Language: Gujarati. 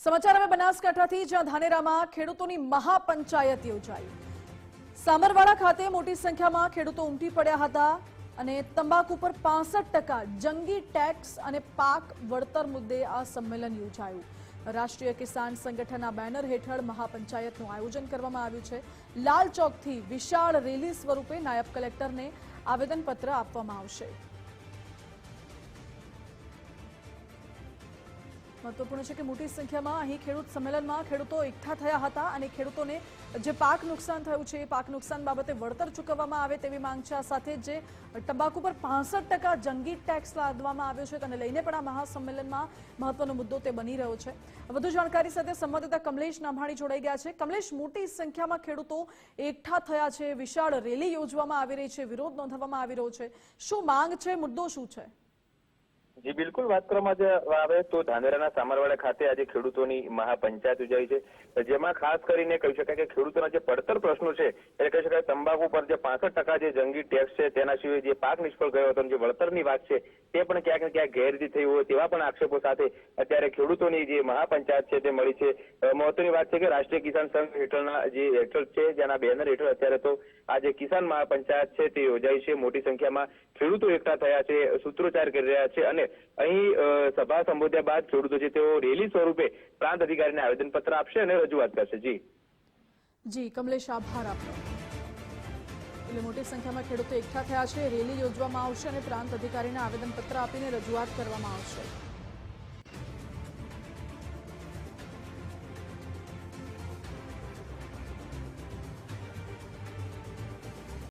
સમાચાર હવે બનાસકાંઠાથી, જ્યાં ધાનેરામાં ખેડૂતોની મહાપંચાયત યોજાઈ। સામરવાડા ખાતે મોટી સંખ્યામાં ખેડૂતો ઉમટી પડ્યા હતા અને તંબાકુ પર 65% જંગી ટેક્સ અને પાક વળતર મુદ્દે આ સંમેલન યોજાયું। રાષ્ટ્રીય કિસાન સંગઠનના બેનર હેઠળ મહાપંચાયતનું આયોજન કરવામાં આવ્યું છે। લાલ ચોકથી વિશાળ રેલી સ્વરૂપે નાયબ કલેક્ટરને આવેદનપત્ર આપવામાં આવશે। महत्वपूर्ण है कि मोटी संख्या में अहीं खेडूत सम्मेलन में खेडूतो एकठा थया हता अने खेडूतोने जे पाक नुकसान थयुं छे पाक नुकसान बाबते वळतर चूकववामां आवे तेवी मांग छे। आ साथे जे तंबाकू पर 65% जंगी टेक्स लादवामां आव्यो छे तेने लईने पण आ महासम्मेलનમાં મહત્વનો મુદ્દો તે બની રહ્યો છે। વધુ જાણકારી સાથે સંવાદદાતા કમલેશ નાભાણી જોડાઈ ગયા છે। કમલેશ, મોટી સંખ્યામાં ખેડૂતો એકઠા થયા છે, વિશાળ રેલી યોજવામાં આવી રહી છે, વિરોધ નોંધાવવામાં આવી રહ્યો છે, શું માંગ છે, મુદ્દો શું છે? જી બિલકુલ, વાત કરવામાં આવે તો ધાનેરાના સામરવાડા ખાતે આજે ખેડૂતોની મહાપંચાયત યોજાઈ છે, જેમાં ખાસ કરીને કહી શકાય કે ખેડૂતોના જે પડતર પ્રશ્નો છે એટલે કહી શકાય તંબાકુ પર જે 65% જે જંગી ટેક્સ છે, તેના સિવાય જે પાક નિષ્ફળ ગયો હતો, જે વળતરની વાત છે તે પણ ક્યાંક ને ક્યાંક ગેરરીતિ થઈ હોય તેવા પણ આક્ષેપો સાથે અત્યારે ખેડૂતોની જે મહાપંચાયત છે તે મળી છે। મહત્વની વાત છે કે રાષ્ટ્રીય કિસાન સંઘ હેઠળના જે હેઠળ છે, જેના બેનર હેઠળ અત્યારે તો આ જે કિસાન મહાપંચાયત છે તે યોજાઈ છે। મોટી સંખ્યામાં ખેડૂતો એકઠા થયા છે, સૂત્રોચ્ચાર કરી રહ્યા છે અને અહીં સભા સંબોધ્યા બાદ ખેડૂતો છે તેઓ રેલી સ્વરૂપે પ્રાંત અધિકારીને આવેદનપત્ર આપશે અને રજૂઆત કરશે। જી કમલેશ, આભાર આપનો। એટલે મોટી સંખ્યામાં ખેડૂતો એકઠા થયા છે, રેલી યોજવામાં આવશે અને પ્રાંત અધિકારીને આવેદનપત્ર આપીને રજૂઆત કરવામાં આવશે।